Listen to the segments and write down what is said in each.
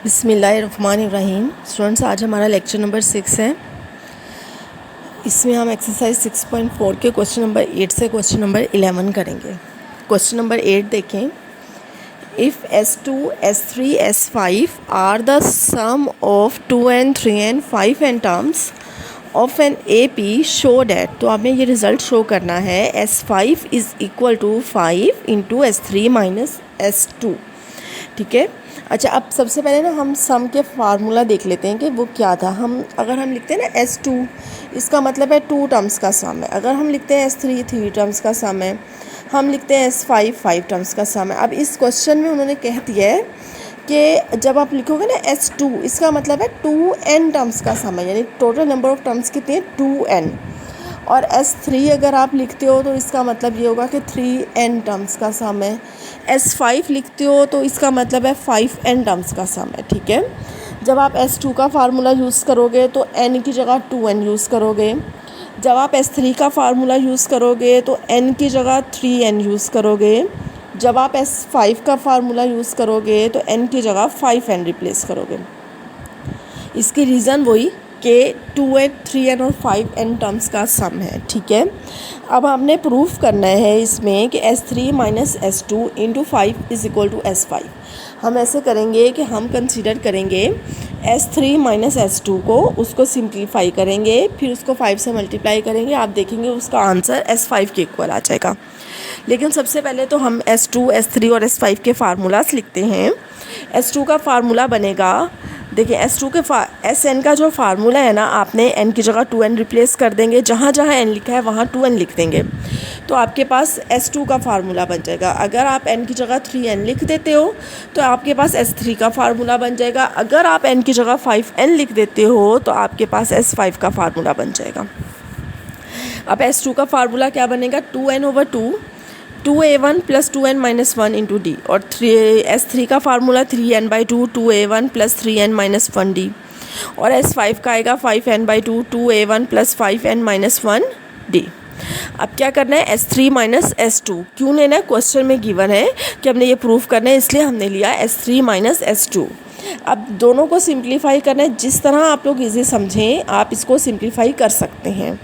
बिस्मिल्लाहिर्रहमानिर्रहीम। स्टूडेंट्स, आज हमारा लेक्चर नंबर 6 है। इसमें हम एक्सरसाइज 6.4 के क्वेश्चन नंबर 8 से क्वेश्चन नंबर 11 करेंगे। क्वेश्चन नंबर 8 देखें। If S2, S3, S5 are the sum of 2n, 3n, 5n terms of an AP show that, तो आपने ये रिज़ल्ट शो करना है S5 is equal to 5 into S3 minus S2। ठीक है। अच्छा, अब सबसे पहले ना हम सम के फार्मूला देख लेते हैं कि वो क्या था। अगर हम लिखते हैं ना S2, इसका मतलब है 2 टर्म्स का सम है। अगर हम लिखते हैं S3, 3 टर्म्स का सम है। हम लिखते हैं S5, 5 टर्म्स का सम है। अब इस क्वेश्चन में उन्होंने कह दिया है कि जब आप लिखोगे ना S2, इसका मतलब है 2n टर्म्स का सम है, यानी टोटल नंबर ऑफ टर्म्स कितने हैं 2n। और S3 अगर आप लिखते हो तो इसका मतलब ये होगा कि 3n टर्म्स का सम है। S5 लिखते हो तो इसका मतलब है 5n टर्म्स का सम है। ठीक है। जब आप S2 का फार्मूला यूज़ करोगे तो n की जगह 2n यूज़ करोगे। जब आप S3 का फार्मूला यूज़ करोगे तो n की जगह 3n यूज़ करोगे। जब आप S5 का फार्मूला यूज़ करोगे तो n की जगह 5n रिप्लेस करोगे। इसकी रीज़न वही कि 2n, 3n और 5n टर्म्स का सम है। ठीक है। अब हमने प्रूफ करना है इसमें कि S3 minus S2 into 5 is equal to S5। हम ऐसे करेंगे कि हम कंसीडर करेंगे S3 माइनस S2 को, उसको सिंप्लीफाई करेंगे, फिर उसको 5 से मल्टीप्लाई करेंगे। आप देखेंगे उसका आंसर S5 के इक्वल आ जाएगा। लेकिन सबसे पहले तो हम S2, S3 और S5 के फार्मूलास लिखते हैं। S2 का फार्मूला बनेगा, देखिए S2 के Sn का जो फार्मूला है ना, आपने n की जगह 2n रिप्लेस कर देंगे। जहाँ जहाँ n लिखा है वहाँ 2n लिख देंगे, तो आपके पास S2 का फार्मूला बन जाएगा। अगर आप n की जगह 3n लिख देते हो तो आपके पास S3 का फार्मूला बन जाएगा। अगर आप n की जगह 5n लिख देते हो तो आपके पास S5 का फार्मूला बन जाएगा। अब S2 का फार्मूला क्या बनेगा, 2n/2 2a1 plus 2n minus 1 into D. और S3 का formula 3n/2 2a1 plus 3n minus 1d। और S5 का आएगा 5n/2 2a1 plus 5n minus 1d। अब क्या करना है, S3 माइनस S2 क्यों लेना है, क्वेश्चन में गिवन है कि हमने ये प्रूफ करना है, इसलिए हमने लिया S3 माइनस S2। अब दोनों को सिंप्लीफाई करना है, जिस तरह आप लोग इजी समझें आप इसको सिंप्लीफाई कर सकते हैं।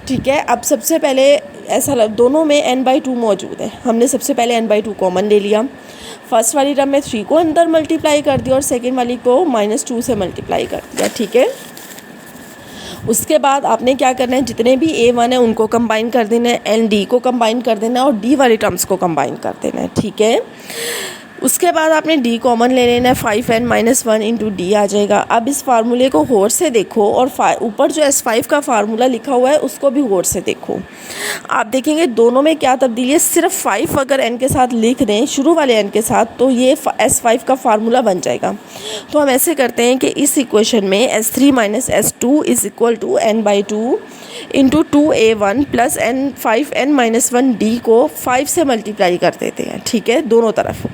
ठीक है। अब सबसे पहले ऐसा दोनों में n/2 मौजूद है, हमने सबसे पहले n/2 कॉमन ले लिया। फर्स्ट वाली टर्म में 3 को अंदर मल्टीप्लाई कर दिया और सेकेंड वाली को -2 से मल्टीप्लाई कर दिया। ठीक है। उसके बाद आपने क्या करना है, जितने भी a1 है उनको कंबाइन कर देना है, n/d को कंबाइन कर देना है और d वाली टर्म्स को कंबाइन कर देना है। ठीक है। उसके बाद आपने d कॉमन ले लेना है, 5n माइनस 1 इंटू डी आ जाएगा। अब इस फार्मूले को गौर से देखो और ऊपर जो S5 का फार्मूला लिखा हुआ है उसको भी गौर से देखो। आप देखेंगे दोनों में क्या तब्दीली है, सिर्फ 5 अगर n के साथ लिख दें, शुरू वाले n के साथ, तो ये S5 का फार्मूला बन जाएगा। तो हम ऐसे करते हैं कि इस इक्वेशन में S3 minus S2 is equal to n/2 into 2a1 plus 5n minus 1d को 5 से मल्टीप्लाई कर देते हैं। ठीक है, दोनों तरफ।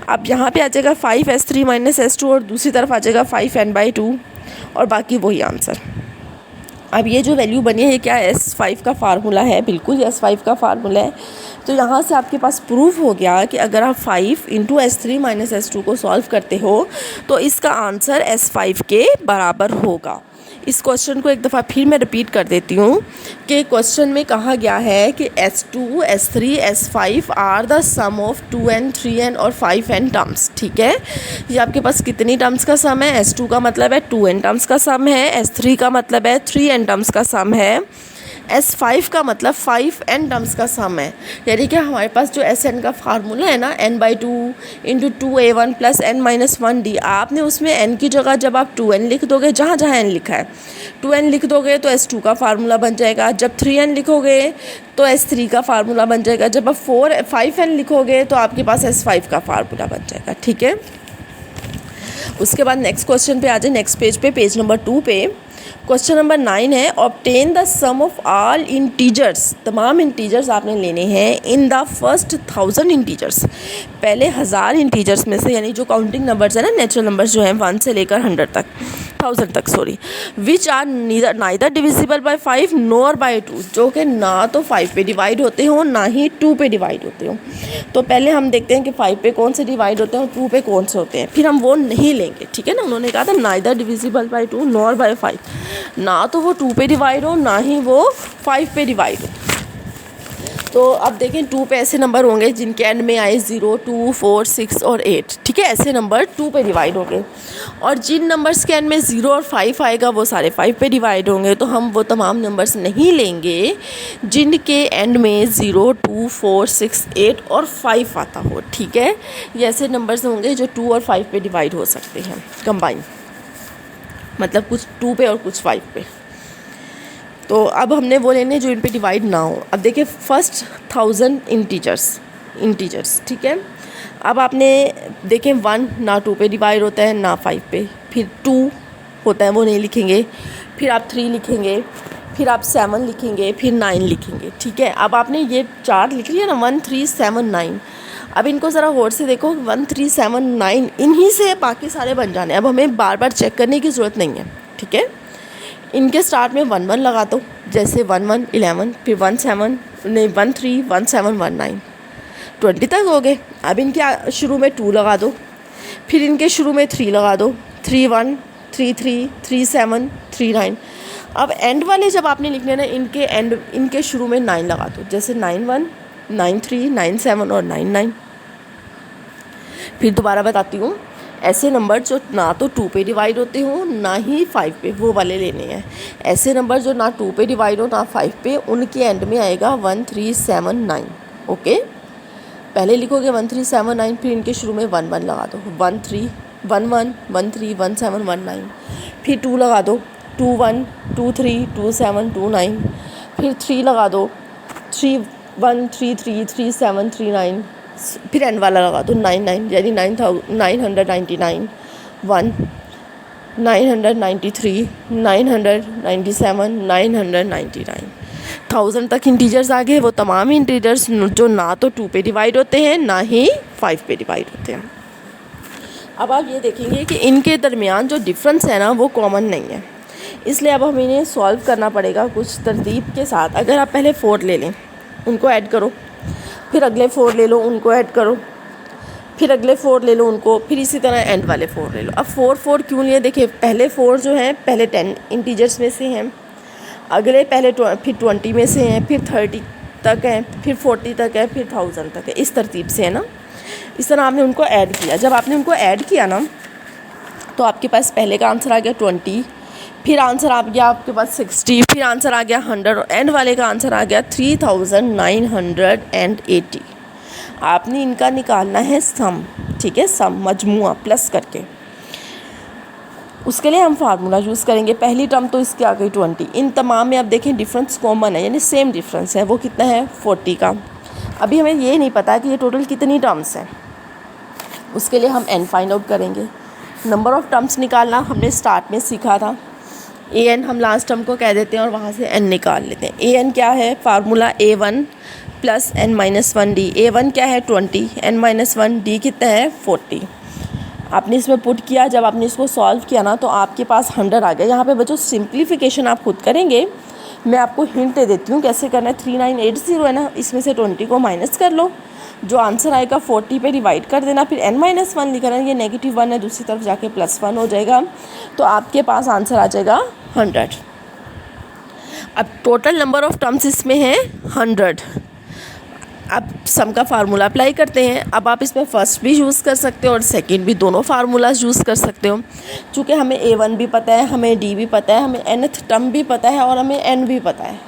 अब यहाँ पे आ जाएगा 5S3 माइनस S2 और दूसरी तरफ आ जाएगा 5n/2 और बाकी वही आंसर। अब ये जो वैल्यू बनी है ये क्या है, S5 का फार्मूला है, बिल्कुल S5 का फार्मूला है। तो यहाँ से आपके पास प्रूफ हो गया कि अगर आप 5 इंटू S3 माइनस S2 को सॉल्व करते हो तो इसका आंसर S5 के बराबर होगा। इस क्वेश्चन को एक दफ़ा फिर मैं रिपीट कर देती हूँ कि क्वेश्चन में कहा गया है कि S2, S3, S5 are the sum of 2n, 3n और 5n टर्म्स। ठीक है। ये आपके पास कितनी टर्म्स का सम है, S2 का मतलब है 2n टर्म्स का सम है, S3 का मतलब है 3n टर्म्स का सम है, S5 का मतलब 5n टर्म्स का सम है। यानी कि हमारे पास जो Sn का फार्मूला है ना, n/2 into 2a1 plus n minus 1d, आपने उसमें n की जगह जब आप 2n लिख दोगे, जहाँ जहाँ n लिखा है 2n लिख दोगे तो S2 का फार्मूला बन जाएगा। जब 3n लिखोगे तो S3 का फार्मूला बन जाएगा। जब आप 5n लिखोगे तो आपके पास S5 का फार्मूला बन जाएगा। ठीक है। उसके बाद नेक्स्ट क्वेश्चन पे आ जाए, नेक्स्ट पेज पे, पेज नंबर 2 पे क्वेश्चन नंबर 9 है, obtain the sum of all integers. तमाम इंटीजर्स आपने लेने हैं इन द फर्स्ट 1000 इंटीजर्स, पहले 1000 इंटीजर्स में से, यानी जो काउंटिंग नंबर्स है ना, नेचुरल नंबर्स जो हैं 1 से लेकर 100 तक, 1000 तक sorry, which are neither divisible by 5 nor by 2, जो कि ना तो 5 पे डिवाइड होते हो ना ही 2 पे डिवाइड होते हो। तो पहले हम देखते हैं कि 5 पे कौन से डिवाइड होते हैं और 2 पे कौन से होते हैं, फिर हम वो नहीं लेंगे, ठीक है ना। उन्होंने कहा था neither divisible bye 2 nor bye 5, ना तो वो 2 पे डिवाइड हो ना ही वो 5 पे डिवाइड हो। तो अब देखें 2 पे ऐसे नंबर होंगे जिनके एंड में आए 0, 2, 4, 6 और 8, ठीक है, ऐसे नंबर 2 पे डिवाइड होंगे। और जिन नंबर्स के एंड में 0 और 5 आएगा वो सारे 5 पे डिवाइड होंगे। तो हम वो तमाम नंबर्स नहीं लेंगे जिनके एंड में 0, 2, 4, 6, 8 और 5 आता हो, ठीक है। ये ऐसे नंबर्स होंगे जो 2 और 5 पे डिवाइड हो सकते हैं कंबाइन, मतलब कुछ 2 पे और कुछ 5 पे। तो अब हमने वो लेने जो इन पे डिवाइड ना हो। अब देखिए फर्स्ट 1000 इंटीजर्स, ठीक है। अब आपने देखें 1 ना 2 पे डिवाइड होता है ना 5 पे, फिर 2 होता है वो नहीं लिखेंगे, फिर आप 3 लिखेंगे, फिर आप 7 लिखेंगे, फिर 9 लिखेंगे, ठीक है। अब आपने ये 4 लिख लिया ना, 1, 3, 7, 9। अब इनको ज़रा गौर से देखो, 1, 3, 7, 9 इन्हीं से बाकी सारे बन जाने। अब हमें बार बार चेक करने की ज़रूरत नहीं है, ठीक है। इनके स्टार्ट में 1 1 लगा दो, जैसे 1 1 11, फिर 1 7 नहीं 1 3 1 7 1 9 20 तक हो गए। अब इनके शुरू में 2 लगा दो, फिर इनके शुरू में 3 लगा दो, 3 1 3 3 3 7 3 9। अब एंड वाले जब आपने लिखने ना इनके शुरू में 9 लगा दो, जैसे 9 1 9 3 9 7 और 9 9। फिर दोबारा बताती हूँ, ऐसे नंबर जो ना तो 2 पे डिवाइड होते हो ना ही 5 पे, वो वाले लेने हैं। ऐसे नंबर जो ना 2 पे डिवाइड हो ना 5 पे, उनके एंड में आएगा 1 3 7 9, ओके। पहले लिखोगे 1 3 7 9, फिर इनके शुरू में 1 1 लगा दो, 1 3 1 1 1 3 1 7 1 9, फिर 2 लगा दो, 2 1 2 3 2 7 2 9, फिर 3 लगा दो, 3 1 3 3 3 7 3 9, फिर एंड वाला लगा दो 9 9, यानी 999 1 993 997 999 1000 तक इंटीजर्स आ गए। वो तमाम इंटीजर्स जो ना तो 2 पे डिवाइड होते हैं ना ही 5 पे डिवाइड होते हैं। अब आप ये देखेंगे कि इनके दरमियान जो डिफरेंस है ना वो कॉमन नहीं है, इसलिए अब हमें इन्हें सॉल्व करना पड़ेगा कुछ तरतीब के साथ। अगर आप पहले 4 ले लें, उनको ऐड करो, फिर अगले 4 ले लो, उनको ऐड करो, फिर अगले 4 ले लो उनको, फिर इसी तरह एंड वाले 4 ले लो। अब 4 4 क्यों लिए, देखिए पहले 4 जो हैं पहले 10 इंटीजर्स में से हैं, अगले पहले फिर 20 में से हैं, फिर 30 तक हैं, फिर 40 तक है, फिर 1000 तक है, इस तरतीब से है ना। इस तरह आपने उनको ऐड किया। जब आपने उनको ऐड किया ना तो आपके पास पहले का आंसर आ गया 20, फिर आंसर आ गया आपके पास 60, फिर आंसर आ गया 100 और एंड वाले का आंसर आ गया 3980। आपने इनका निकालना है सम, ठीक है, सम मजमुआ प्लस करके। उसके लिए हम फार्मूला यूज़ करेंगे। पहली टर्म तो इसकी आ गई 20, इन तमाम में आप देखें डिफरेंस कॉमन है, यानी सेम डिफरेंस है। वो कितना है 40 का। अभी हमें ये नहीं पता कि ये टोटल कितनी टर्म्स हैं, उसके लिए हम n फाइंड आउट करेंगे। नंबर ऑफ़ टर्म्स निकालना हमने स्टार्ट में सीखा था, an हम लास्ट टर्म को कह देते हैं और वहाँ से n निकाल लेते हैं। an क्या है, formula a1 plus n-1d। a1 क्या है 20, n-1d कितना है 40। आपने इसमें पुट किया, जब आपने इसको सॉल्व किया ना तो आपके पास 100 आ गया। यहाँ पे बच्चों सिंप्लीफिकेशन आप खुद करेंगे, मैं आपको हिंट दे देती हूँ कैसे करना है। 3980 है ना, इसमें से 20 को माइनस कर लो, जो आंसर आएगा 40 पे डिवाइड कर देना, फिर n-1 लिखना है, ये -1 है, दूसरी तरफ जाके +1 हो जाएगा, तो आपके पास आंसर आ जाएगा 100। अब टोटल नंबर ऑफ़ टर्म्स इसमें है 100। अब सम का फार्मूला अप्लाई करते हैं। अब आप इसमें फर्स्ट भी यूज़ कर सकते हो और सेकंड भी, दोनों फार्मूलाज यूज़ कर सकते हो। चूँकि हमें a1 भी पता है, हमें d भी पता है, हमें nth टर्म भी पता है और हमें n भी पता है,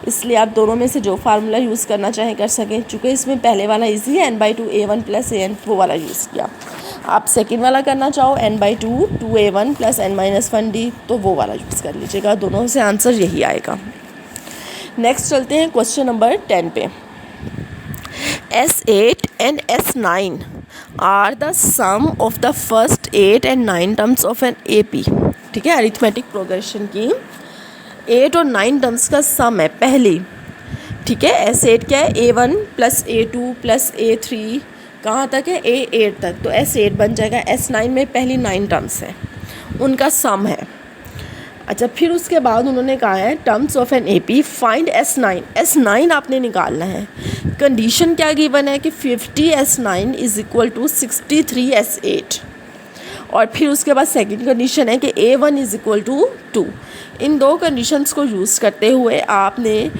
इसलिए आप दोनों में से जो फार्मूला यूज़ करना चाहें कर सकें। चूँकि इसमें पहले वाला ईजी है, n/2 a1 प्लस an, वो वाला यूज़ किया। आप सेकंड वाला करना चाहो n/2 2a1 प्लस n-1d, तो वो वाला यूज़ कर लीजिएगा। दोनों से आंसर यही आएगा। नेक्स्ट चलते हैं क्वेश्चन नंबर 10 पे। S8 and S9 are the sum of the first 8 and 9 terms of an AP। ठीक है, अरिथमेटिक प्रोग्रेशन की 8 और 9 टर्म्स का सम है पहली। ठीक है, S8 क्या है, A1 plus A2 plus A3 कहाँ तक है, A8 तक, तो S8 बन जाएगा। S9 में पहली 9 टर्म्स हैं, उनका सम है। अच्छा, फिर उसके बाद उन्होंने कहा है terms of an AP find S9। S9 आपने निकालना है। कंडीशन क्या गिवन है कि 50 S9 is equal to 63 S8। और फिर उसके बाद सेकंड कंडीशन है कि A1 इज इक्वल टू 2। इन दो कंडीशंस को यूज़ करते हुए आपने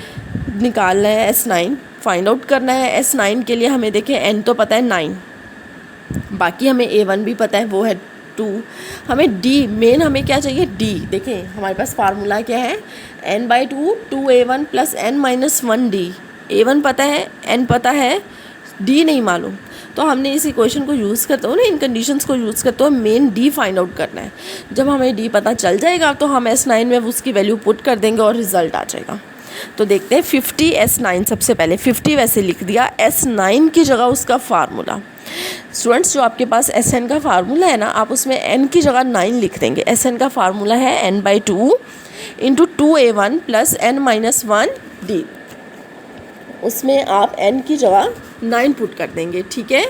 निकालना है S9, फाइंड आउट करना है। S9 के लिए हमें देखें n तो पता है 9, बाकी हमें A1 भी पता है वो है 2। हमें D मेन हमें क्या चाहिए D। देखें हमारे पास फार्मूला क्या है n/2 2A1 plus n-1D। A1 पता है, n पता है, D नहीं मालूम। तो हमने इस इक्वेशन को यूज़ करते हो ना, इन कंडीशंस को यूज़ करते हो मेन D फाइंड आउट करना है। जब हमें D पता चल जाएगा तो हम S9 में उसकी वैल्यू पुट कर देंगे और रिज़ल्ट आ जाएगा। तो देखते हैं 50 S9, सबसे पहले 50 वैसे लिख दिया, S9 की जगह उसका फार्मूला। स्टूडेंट्स जो आपके पास SN का फार्मूला है ना, आप उसमें n की जगह 9 लिख देंगे। SN का फार्मूला है n/2 into 2A1 plus n-1D। उसमें आप n की जगह 9 पुट कर देंगे, ठीक है।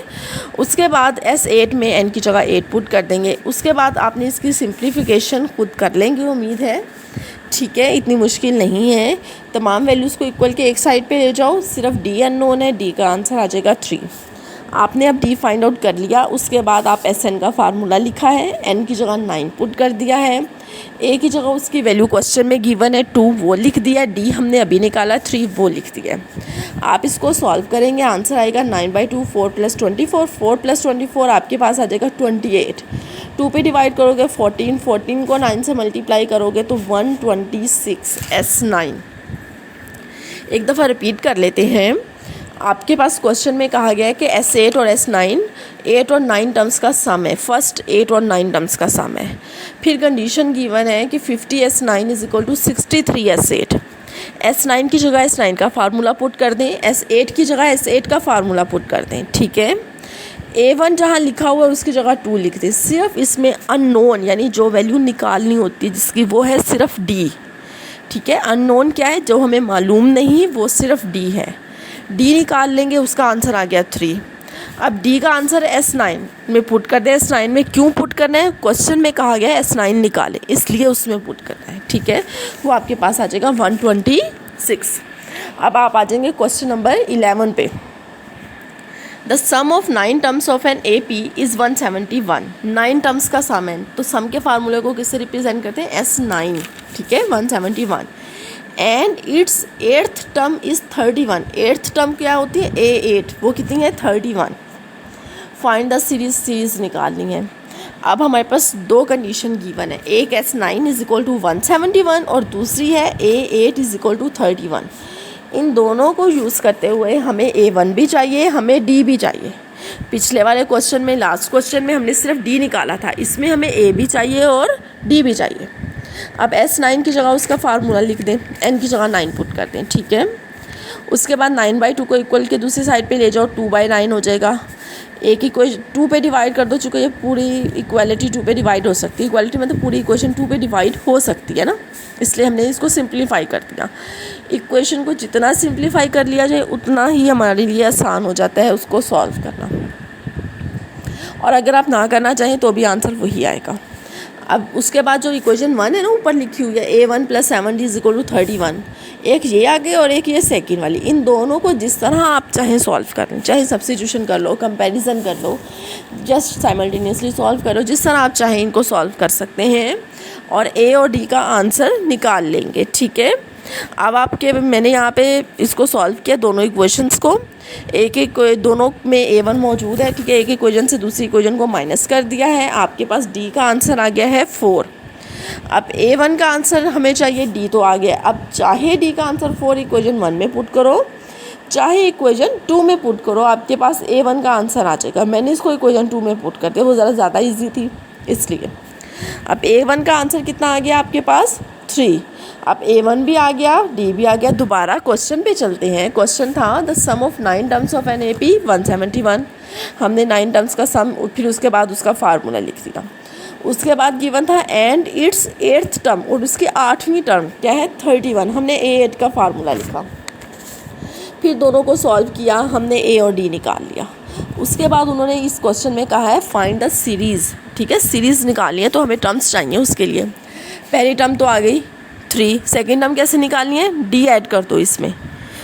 उसके बाद S8 में n की जगह 8 पुट कर देंगे। उसके बाद आपने इसकी सिंप्लीफिकेशन खुद कर लेंगे उम्मीद है, ठीक है, इतनी मुश्किल नहीं है। तमाम वैल्यूज़ को इक्वल के एक साइड पे ले जाओ, सिर्फ D अननोन है, D का आंसर आ जाएगा 3। आपने अब D फाइंड आउट कर लिया। उसके बाद आप SN का फार्मूला लिखा है, n की जगह 9 पुट कर दिया है, A की जगह उसकी वैल्यू क्वेश्चन में गिवन है 2 वो लिख दिया, D हमने अभी निकाला 3 वो लिख दिया। आप इसको सॉल्व करेंगे, आंसर आएगा 9/2 4 + 24, 4 + 24 आपके पास आ जाएगा 28। 2 पे डिवाइड करोगे 14, 14 को 9 से मल्टीप्लाई करोगे तो 126 S9। एक दफ़ा रिपीट कर लेते हैं। आपके पास क्वेश्चन में कहा गया है कि S8 और S9 8 और 9 टर्म्स का सम है, फर्स्ट 8 और 9 टर्म्स का सम है। फिर कंडीशन गिवन है कि 50 S9 is equal to 63 S8। S9 की जगह S9 का फार्मूला पुट कर दें, S8 की जगह S8 का फार्मूला पुट कर दें, ठीक है। A1 जहाँ लिखा हुआ है उसकी जगह 2 लिख दें। सिर्फ इसमें अननोन यानी जो वैल्यू निकालनी होती है जिसकी, वो है सिर्फ D, ठीक है। अननोन क्या है, जो हमें मालूम नहीं, वो सिर्फ D है। D निकाल लेंगे, उसका आंसर आ गया 3। अब D का आंसर S9 में पुट कर दें। S9 में क्यों पुट करना है, क्वेश्चन में कहा गया है S9 निकालें, इसलिए उसमें पुट करना है, ठीक है। वो आपके पास आ जाएगा 126। अब आप आ जाएंगे क्वेश्चन नंबर 11 पे। The sum of 9 terms of an AP is 171। 9 terms का सम है, तो सम के फार्मूले को किससे रिप्रेजेंट करते हैं, S9, ठीक है, 171। And it's 8th term is 31। 8th term क्या होती है, A8, वो कितनी है 31। फाइंड द सीरीज़ निकालनी है। अब हमारे पास दो कंडीशन गिवन है, एक S9 इज इक्वल टू 171 और दूसरी है A8 इज इक्वल टू 31। इन दोनों को यूज़ करते हुए हमें A1 भी चाहिए, हमें D भी चाहिए। पिछले वाले क्वेश्चन में, लास्ट क्वेश्चन में हमने सिर्फ D निकाला था, इसमें हमें A भी चाहिए और D भी चाहिए। अब S9 की जगह उसका फार्मूला लिख दें, n की जगह 9 पुट कर दें, ठीक है। उसके बाद 9/2 को इक्वल के दूसरी साइड पे ले जाओ, 2/9 हो जाएगा। एक इक्वेशन 2 पे डिवाइड कर दो, चूँकि ये पूरी इक्वालिटी 2 पे डिवाइड हो सकती है, इक्वालिटी मतलब पूरी इक्वेशन 2 पे डिवाइड हो सकती है ना, इसलिए हमने इसको सिंप्लीफाई कर दिया। इक्वेशन को जितना सिंप्लीफाई कर लिया जाए उतना ही हमारे लिए आसान हो जाता है उसको सॉल्व करना, और अगर आप ना करना चाहें तो भी आंसर वही आएगा। अब उसके बाद जो इक्वेशन 1 है ना ऊपर लिखी हुई है, A1 + 7D is equal to 31, एक ये आगे और एक ये सेकंड वाली, इन दोनों को जिस तरह आप चाहें सॉल्व कर लें, चाहे सब्स्टिट्यूशन कर लो, कंपैरिजन कर लो, जस्ट साइमल्टेनियसली सॉल्व करो, जिस तरह आप चाहें इनको सॉल्व कर सकते हैं और A और D का आंसर निकाल लेंगे, ठीक है। अब आपके मैंने यहाँ पे इसको सॉल्व किया दोनों इक्वेशंस को, एक दोनों में A1 मौजूद है, ठीक है। एक इक्वेशन से दूसरी इक्वेशन को माइनस कर दिया है, आपके पास D का आंसर आ गया है 4। अब A1 का आंसर हमें चाहिए, D तो आ गया। अब चाहे D का आंसर 4 इक्वेशन 1 में पुट करो, चाहे इक्वेशन 2 में पुट करो, आपके पास A1 का आंसर आ जाएगा। मैंने इसको इक्वेशन 2 में पुट कर दिया, वो ज़्यादा ईजी थी इसलिए। अब A1 का आंसर कितना आ गया आपके पास 3। अब A1 भी आ गया, D भी आ गया। दोबारा क्वेश्चन पे चलते हैं। क्वेश्चन था the sum of 9 terms of an AP 171। हमने 9 टर्म्स का सम, फिर उसके बाद उसका फार्मूला लिख दिया। उसके बाद गिवन था एंड इट्स 8th टर्म, और उसकी 8वीं टर्म क्या है 31। हमने A8 का फार्मूला लिखा, फिर दोनों को सॉल्व किया, हमने A और D निकाल लिया। उसके बाद उन्होंने इस क्वेश्चन में कहा है फाइंड द सीरीज़, ठीक है, सीरीज़ निकालनी है तो हमें टर्म्स चाहिए उसके लिए। पहली टर्म तो आ गई 3, सेकेंड टर्म कैसे निकालनी है, डी ऐड कर दो इसमें,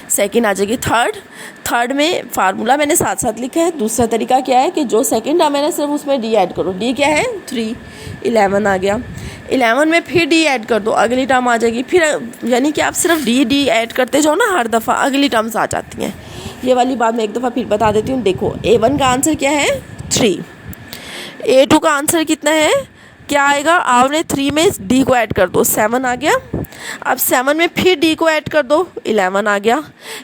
सेकेंड आ जाएगी। थर्ड में फार्मूला मैंने साथ साथ लिखा है। दूसरा तरीका क्या है कि जो सेकेंड टर्म है ना सिर्फ उसमें डी ऐड करो। डी क्या है 3, 11 आ गया। 11 में फिर डी ऐड कर दो, अगली टर्म आ जाएगी। फिर यानी कि आप सिर्फ डी ऐड करते जाओ ना, हर दफ़ा अगली टर्म्स आ जाती हैं। ये वाली बात मैं एक दफ़ा फिर बता देती हूँ। देखो A1 का आंसर क्या है 3, A2 का आंसर कितना है, क्या आएगा, आपने 3 में डी को ऐड कर दो, 7 आ गया। अब 7 में फिर डी को ऐड कर दो, 11 आ गया।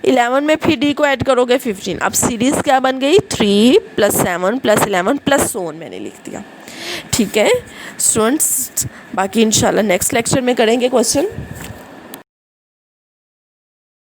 11 में फिर डी को ऐड करोगे 15। अब सीरीज़ क्या बन गई, 3 + 7 + 11 + so on मैंने लिख दिया। ठीक है स्टूडेंट्स, बाकी इंशाल्लाह नेक्स्ट लेक्चर में करेंगे क्वेश्चन।